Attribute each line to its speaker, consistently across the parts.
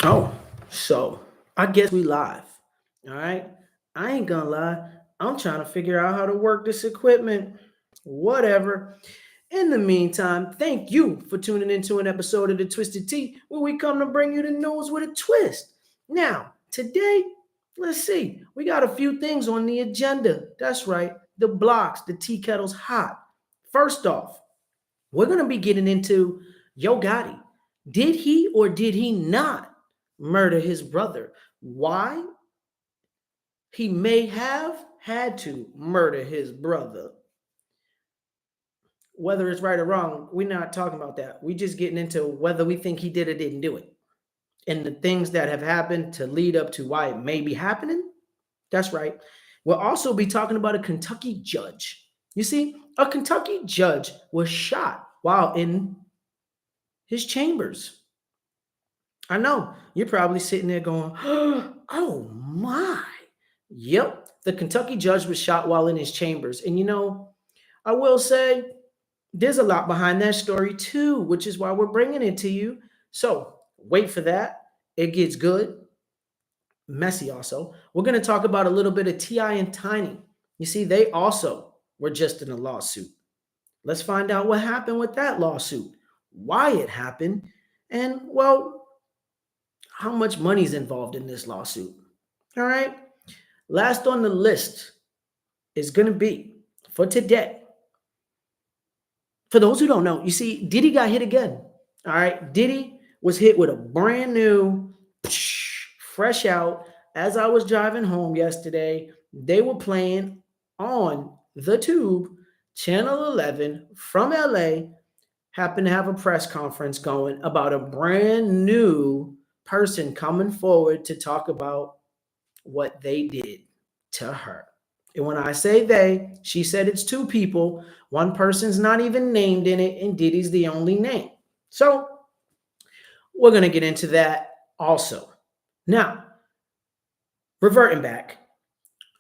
Speaker 1: Oh, so I guess we live. All right. I ain't gonna lie. I'm trying to figure out how to work this equipment. Whatever. In the meantime, thank you for tuning into an episode of the Twisted Tea, where we come to bring you the news with a twist. Now, today, let's see. We got a few things on the agenda. That's right. The blocks, the tea kettle's hot. First off, we're going to be getting into Yo Gotti. Did he or did he not murder his brother? Why he may have had to murder his brother. Whether it's right or wrong, we're not talking about that. We're just getting into whether we think he did or didn't do it. And the things that have happened to lead up to why it may be happening. That's right. We'll also be talking about a Kentucky judge. You see, a Kentucky judge was shot while in his chambers. I know you're probably sitting there going, oh my. Yep, the Kentucky judge was shot while in his chambers. And I will say there's a lot behind that story too, which is why we're bringing it to you. So wait for that. It gets good, messy also. We're going to talk about a little bit of T.I. and Tiny. You see, they also were just in a lawsuit. Let's find out what happened with that lawsuit, why it happened, and, well, how much money's involved in this lawsuit. All right. Last on the list is going to be for today. For those who don't know, you see, Diddy got hit again. All right. Diddy was hit with a brand new, fresh out. As I was driving home yesterday, they were playing on the tube, Channel 11 from LA, happened to have a press conference going about a brand new person coming forward to talk about what they did to her. And when I say they, she said it's two people. One person's not even named in it, and Diddy's the only name. So we're going to get into that also. Now, reverting back,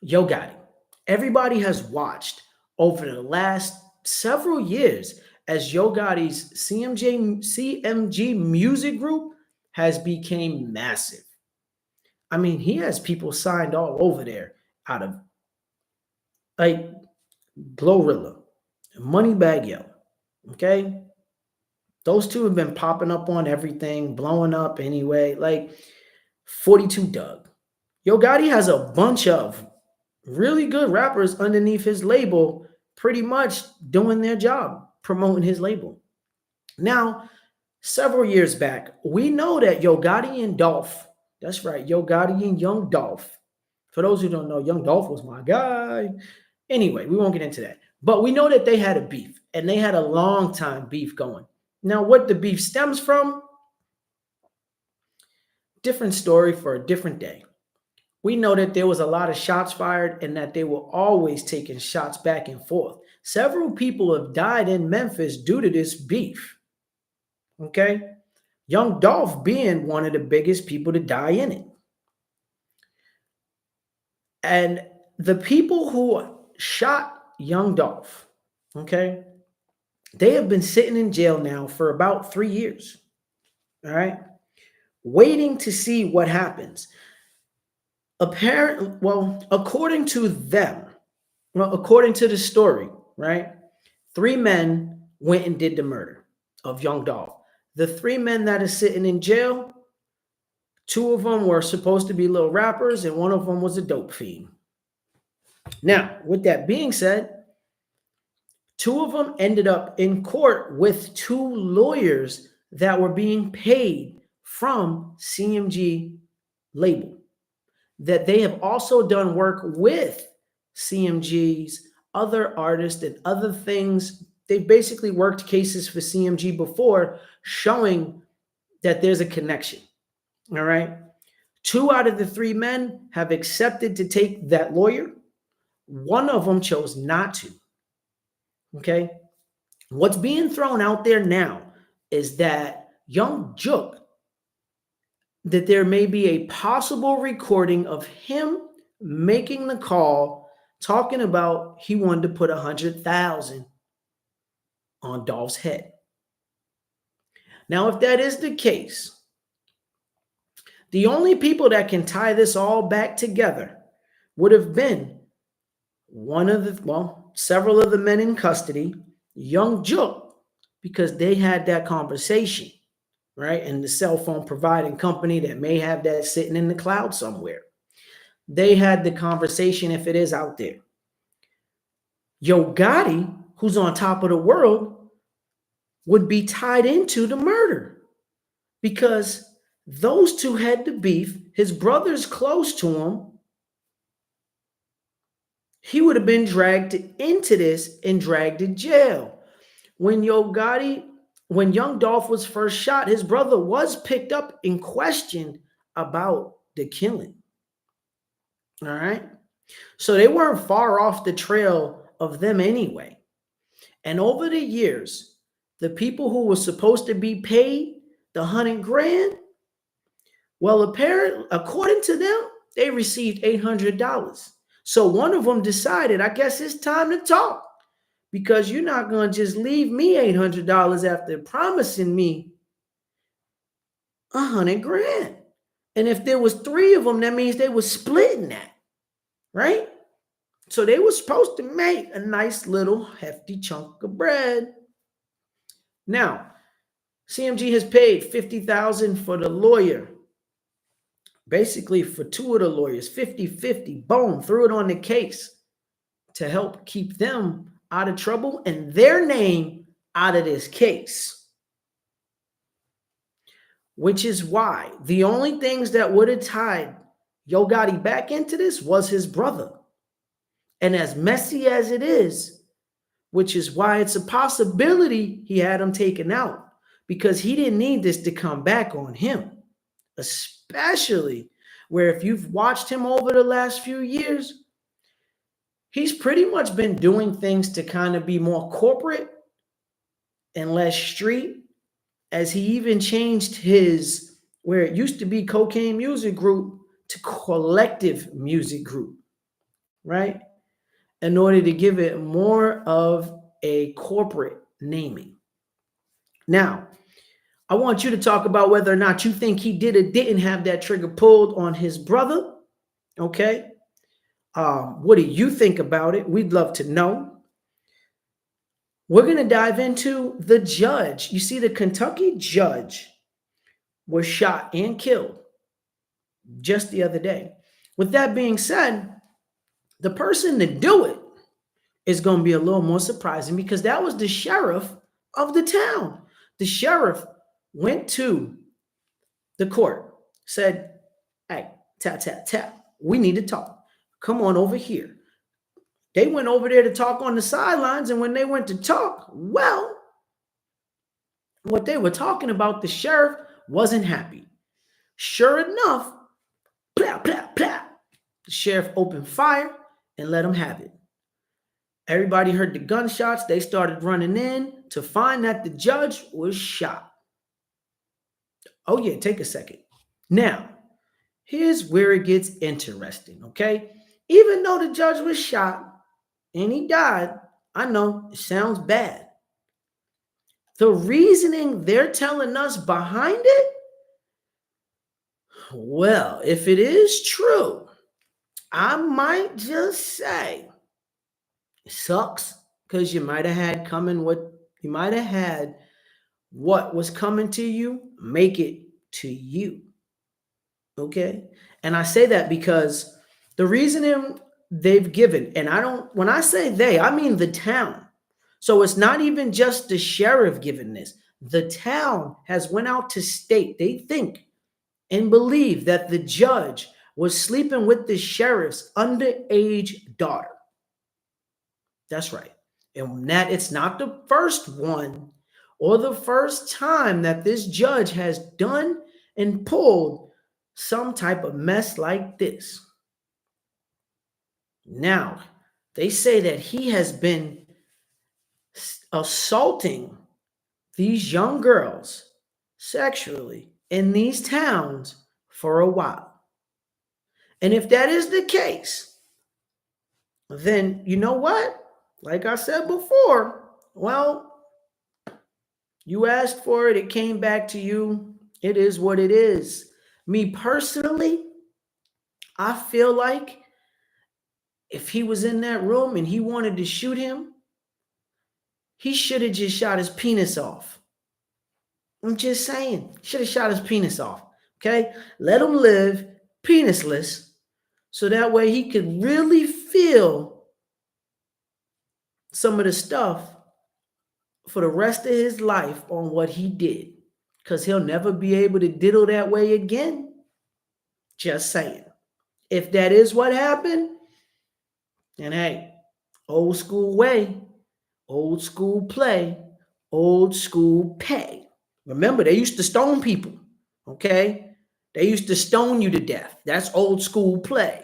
Speaker 1: Yo Gotti. Everybody has watched over the last several years as Yo Gotti's CMG music group has become massive. I mean, he has people signed all over there out of like Glorilla, Moneybag Yo. Okay. Those two have been popping up on everything, blowing up anyway. Like 42 Doug. Yo Gotti has a bunch of really good rappers underneath his label, pretty much doing their job, promoting his label. Now, several years back, we know that Yo Gotti and Dolph, that's right, Yo Gotti and Young Dolph. For those who don't know, Young Dolph was my guy. Anyway, we won't get into that. But we know that they had a beef, and they had a long time beef going. Now, what the beef stems from, different story for a different day. We know that there was a lot of shots fired and that they were always taking shots back and forth. Several people have died in Memphis due to this beef. Okay? Young Dolph being one of the biggest people to die in it. And the people who shot Young Dolph, okay, they have been sitting in jail now for about 3 years. All right? Waiting to see what happens. According to them, according to the story, right? 3 men went and did the murder of Young Dolph. The 3 men that are sitting in jail, 2 of them were supposed to be little rappers, and one of them was a dope fiend. Now, with that being said, 2 of them ended up in court with 2 lawyers that were being paid from CMG label. That they have also done work with CMG's other artists and other things. They've basically worked cases for CMG before, showing that there's a connection. All right. 2 out of the 3 men have accepted to take that lawyer. One of them chose not to. Okay. What's being thrown out there now is that Young Jook, that there may be a possible recording of him making the call, talking about he wanted to put 100,000 on Dolph's head. Now, if that is the case, The only people that can tie this all back together would have been several of the men in custody, young Jook, because they had that conversation, right? And the cell phone providing company that may have that sitting in the cloud somewhere. They had the conversation if it is out there. Yo Gotti, who's on top of the world, would be tied into the murder because those two had the beef. His brother's close to him. He would have been dragged into this and dragged to jail. When when Young Dolph was first shot, his brother was picked up and questioned about the killing. All right. So they weren't far off the trail of them anyway. And over the years, the people who were supposed to be paid the $100,000, well, apparently, according to them, they received $800. So one of them decided, I guess it's time to talk because you're not going to just leave me $800 after promising me $100,000. And if there was three of them, that means they were splitting that, right? So they were supposed to make a nice little hefty chunk of bread. Now, CMG has paid $50,000 for the lawyer. Basically, for two of the lawyers, 50-50, boom, threw it on the case to help keep them out of trouble and their name out of this case. Which is why the only things that would have tied Yo Gotti back into this was his brother. And as messy as it is, which is why it's a possibility he had him taken out, because he didn't need this to come back on him, especially where if you've watched him over the last few years, he's pretty much been doing things to kind of be more corporate and less street, as he even changed his, where it used to be Cocaine Music Group to Collective Music Group, right? In order to give it more of a corporate naming. Now, I want you to talk about whether or not you think he did or didn't have that trigger pulled on his brother. Okay. What do you think about it? We'd love to know. We're going to dive into the judge. You see, the Kentucky judge was shot and killed just the other day. With that being said, the person to do it is going to be a little more surprising because that was the sheriff of the town. The sheriff went to the court, said, hey, tap, tap, tap, we need to talk. Come on over here. They went over there to talk on the sidelines, and when they went to talk, well, what they were talking about, the sheriff wasn't happy. Sure enough, plah, plah, plah, the sheriff opened fire and let him have it. Everybody heard the gunshots. They started running in to find that the judge was shot. Oh, yeah, take a second. Now, here's where it gets interesting, okay? Even though the judge was shot and he died, I know it sounds bad. The reasoning they're telling us behind it, well, if it is true, I might just say it sucks because you might have had what was coming to you, make it to you. Okay. And I say that because the reasoning they've given, and when I say they, I mean the town. So it's not even just the sheriff giving this. The town has went out to state they think and believe that the judge was sleeping with the sheriff's underage daughter. That's right. And that it's not the first one or the first time that this judge has done and pulled some type of mess like this. Now, they say that he has been assaulting these young girls sexually in these towns for a while. And if that is the case, then you know what? Like I said before, well, you asked for it, it came back to you. It is what it is. Me personally, I feel like if he was in that room and he wanted to shoot him, he should have just shot his penis off. I'm just saying, should have shot his penis off. Okay, let him live penisless, so that way he could really feel some of the stuff for the rest of his life on what he did, because he'll never be able to diddle that way again. Just saying. If that is what happened, then hey, old school way, old school play, old school pay. Remember, they used to stone people, okay? They used to stone you to death. That's old school play.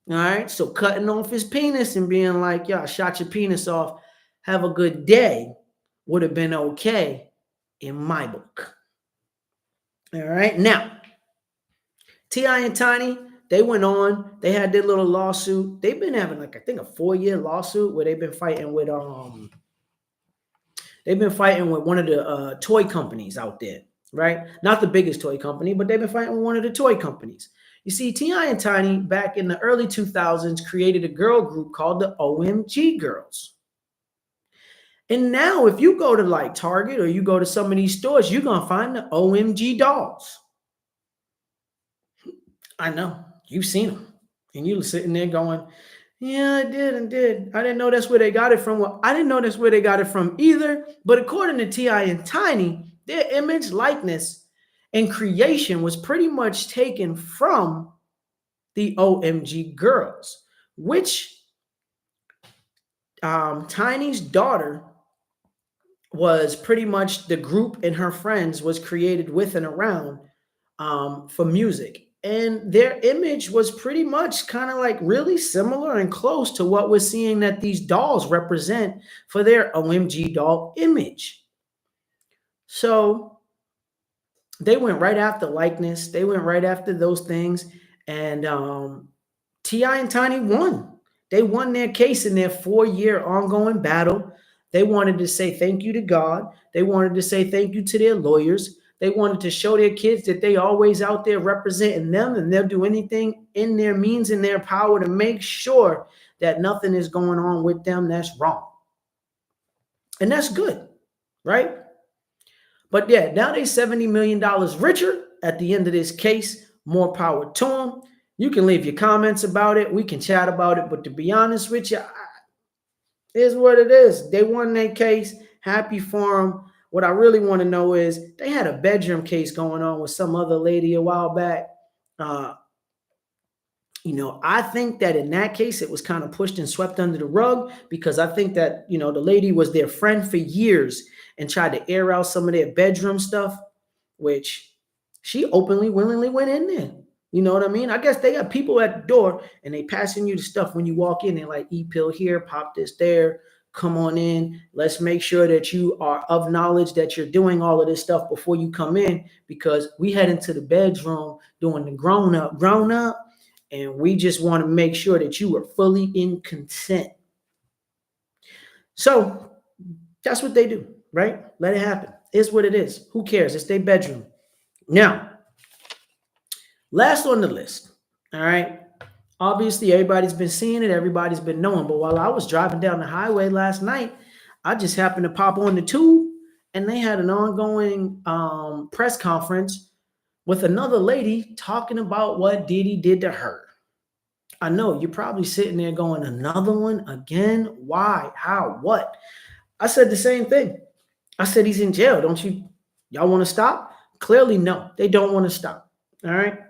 Speaker 1: All right, so cutting off his penis and being like, "Yo, I shot your penis off. Have a good day," would have been okay in my book. All right, now T.I. and Tiny, they went on. They had their little lawsuit. They've been having like I think a 4-year lawsuit where they've been fighting with one of the toy companies out there, right? Not the biggest toy company, but they've been fighting with one of the toy companies. You see, T.I. and Tiny back in the early 2000s created a girl group called the OMG Girls. And now if you go to like Target or you go to some of these stores, you're going to find the OMG dolls. I know, you've seen them. And you're sitting there going, "Yeah, I did. I didn't know that's where they got it from." Well, I didn't know that's where they got it from either. But according to T.I. and Tiny, their image, likeness, and creation was pretty much taken from the OMG Girls, which Tiny's daughter was pretty much the group and her friends was created with and around for music. And their image was pretty much kind of like really similar and close to what we're seeing that these dolls represent for their OMG doll image. So they went right after likeness. They went right after those things. And T.I. and Tiny won. They won their case in their 4-year ongoing battle. They wanted to say thank you to God. They wanted to say thank you to their lawyers. They wanted to show their kids that they always out there representing them, and they'll do anything in their means and their power to make sure that nothing is going on with them that's wrong. And that's good, right? But yeah, now they're $70 million richer at the end of this case. More power to them. You can leave your comments about it. We can chat about it. But to be honest with you, is what it is. They won their case. Happy for them. What I really want to know is they had a bedroom case going on with some other lady a while back. I think that in that case, it was kind of pushed and swept under the rug because I think that, the lady was their friend for years and tried to air out some of their bedroom stuff, which she openly, willingly went in there. You know what I mean? I guess they got people at the door and they passing you the stuff when you walk in. They're like, E-pill here, pop this there, come on in. Let's make sure that you are of knowledge that you're doing all of this stuff before you come in, because we head into the bedroom doing the grown up, and we just want to make sure that you are fully in consent. So that's what they do, right? Let it happen. It's what it is. Who cares? It's their bedroom. Now, last on the list, all right? Obviously, everybody's been seeing it. Everybody's been knowing. But while I was driving down the highway last night, I just happened to pop on the tube, and they had an ongoing press conference with another lady talking about what Diddy did to her. I know you're probably sitting there going, another one again? Why? How? What? I said the same thing. I said, he's in jail. Y'all want to stop? Clearly, no. They don't want to stop. All right.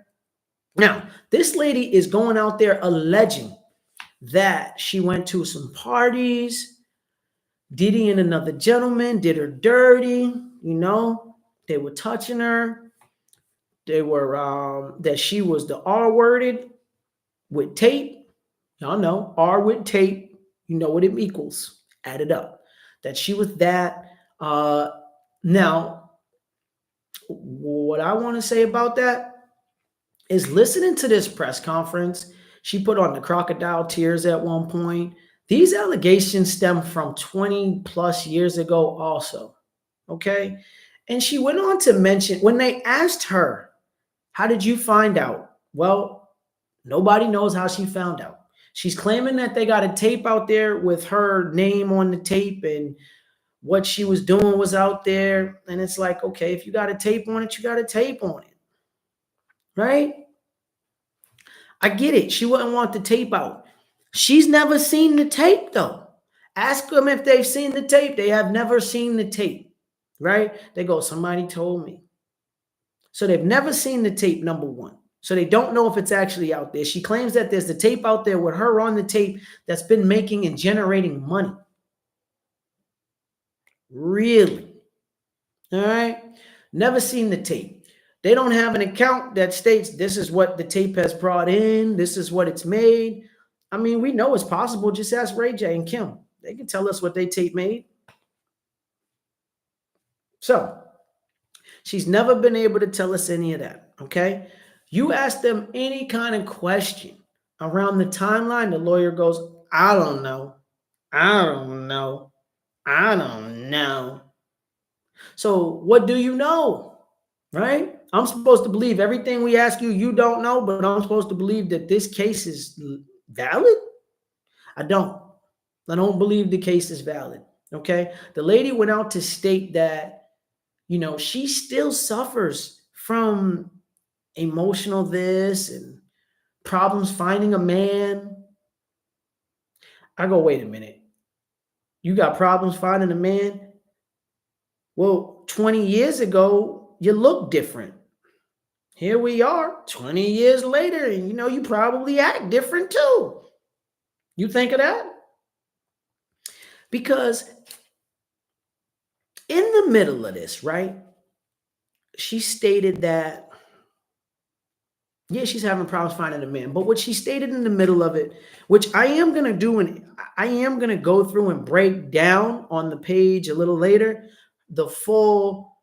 Speaker 1: Now, this lady is going out there alleging that she went to some parties. Diddy and another gentleman did her dirty. They were touching her. They were, that she was the R-worded with tape. Y'all know, R with tape. You know what it equals. Add it up. That she was that. Now, what I want to say about that is listening to this press conference. She put on the crocodile tears at one point. These allegations stem from 20 plus years ago also, okay? And she went on to mention, when they asked her How did you find out? Well, nobody knows how she found out. She's claiming that they got a tape out there with her name on the tape and what she was doing was out there. And it's like, okay, if you got a tape on it, you got a tape on it. Right? I get it. She wouldn't want the tape out. She's never seen the tape though. Ask them if they've seen the tape. They have never seen the tape. Right? They go, somebody told me. So they've never seen the tape, number one. So they don't know if it's actually out there. She claims that there's the tape out there with her on the tape that's been making and generating money. Really? All right. Never seen the tape. They don't have an account that states this is what the tape has brought in. This is what it's made. I mean, we know it's possible. Just ask Ray J and Kim. They can tell us what they tape made. So she's never been able to tell us any of that. Okay. You ask them any kind of question around the timeline, the lawyer goes, I don't know. I don't know. I don't know. So what do you know? Right? I'm supposed to believe everything we ask you, you don't know, but I'm supposed to believe that this case is valid? I don't. I don't believe the case is valid. Okay? The lady went out to state that, you know, she still suffers from emotional this and problems finding a man. I go, wait a minute. You got problems finding a man? Well, 20 years ago, you looked different. Here we are 20 years later, and you know, you probably act different too. You think of that? Because in the middle of this, right, she stated that yeah, she's having problems finding a man. But what she stated in the middle of it, which I am going to do, and I am going to go through and break down on the page a little later, the full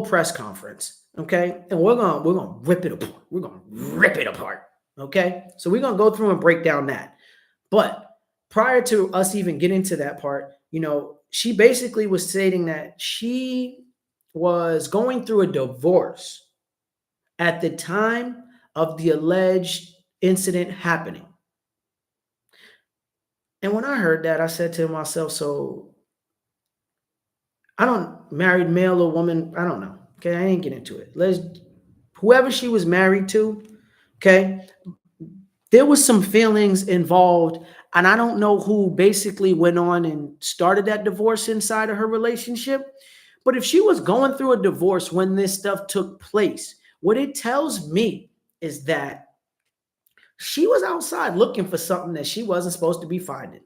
Speaker 1: press conference. Okay. And we're going to rip it apart. We're going to rip it apart. Okay. So we're going to go through and break down that. But prior to us even getting to that part, you know, she basically was stating that she was going through a divorce at the time of the alleged incident happening. And when I heard that, I said to myself, so I don't married male or woman, I don't know. Okay, I ain't get into it. Whoever she was married to, okay, there was some feelings involved, and I don't know who basically went on and started that divorce inside of her relationship. But if she was going through a divorce when this stuff took place, what it tells me is that she was outside looking for something that she wasn't supposed to be finding.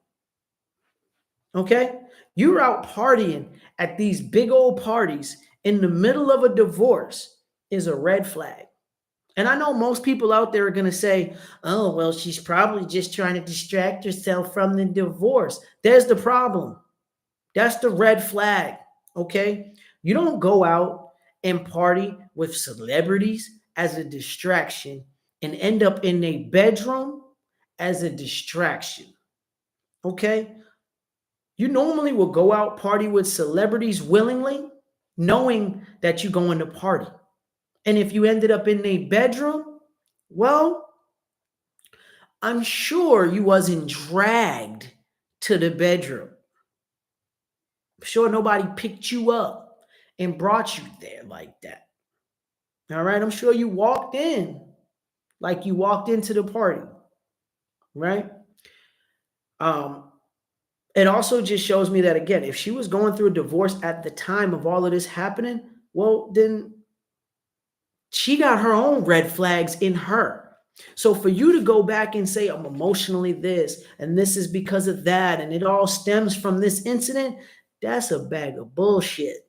Speaker 1: Okay? You're out partying at these big old parties in the middle of a divorce is a red flag. And I know most people out there are going to say, oh, well, she's probably just trying to distract herself from the divorce. There's the problem. That's the red flag. Okay? You don't go out and party with celebrities as a distraction and end up in a bedroom as a distraction. Okay? You normally will go out party with celebrities willingly, knowing that you're going to party. And if you ended up in a bedroom, well, I'm sure you wasn't dragged to the bedroom. I'm sure nobody picked you up and brought you there like that. All right. I'm sure you walked in like you walked into the party. Right. It also just shows me that, again, if she was going through a divorce at the time of all of this happening, well, then she got her own red flags in her. So for you to go back and say, I'm emotionally this, and this is because of that, and it all stems from this incident, that's a bag of bullshit.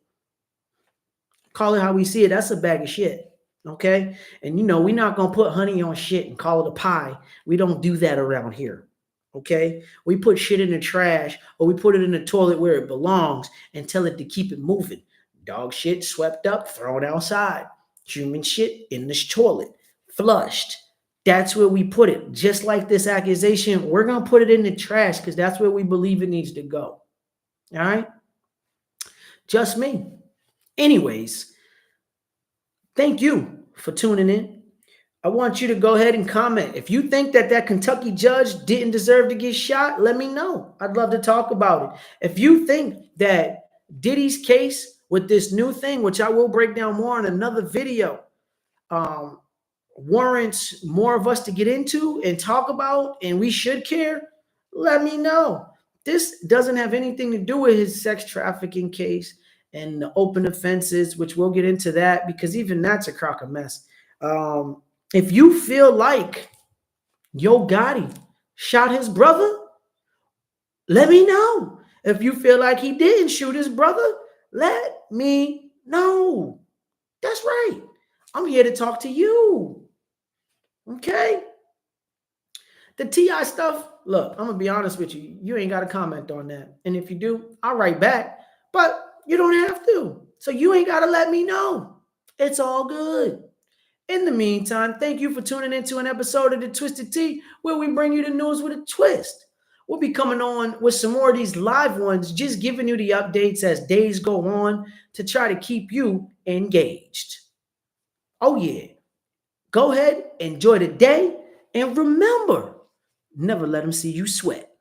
Speaker 1: Call it how we see it. That's a bag of shit. Okay. And you know, we're not going to put honey on shit and call it a pie. We don't do that around here. Okay. We put shit in the trash or we put it in the toilet where it belongs and tell it to keep it moving. Dog shit swept up, thrown outside. Human shit in this toilet, flushed. That's where we put it. Just like this accusation, we're going to put it in the trash because that's where we believe it needs to go. All right. Just me. Anyways, Thank you for tuning in. I want you to go ahead and comment. If you think that that Kentucky judge didn't deserve to get shot, let me know. I'd love to talk about it. If you think that Diddy's case with this new thing, which I will break down more in another video, um, warrants more of us to get into and talk about, and we should care, let me know. This doesn't have anything to do with his sex trafficking case and the open offenses, which we'll get into that because even that's a crock of mess. If you feel like Yo Gotti shot his brother, let me know. If you feel like he didn't shoot his brother, let me know. That's right. I'm here to talk to you. Okay? The T.I. stuff, look, I'm going to be honest with you. You ain't got to comment on that. And if you do, I'll write back. But you don't have to. So you ain't got to let me know. It's all good. In the meantime, thank you for tuning into an episode of The Twisted Tea, where we bring you the news with a twist. We'll be coming on with some more of these live ones, just giving you the updates as days go on to try to keep you engaged. Oh, yeah. Go ahead, enjoy the day, and remember, never let them see you sweat.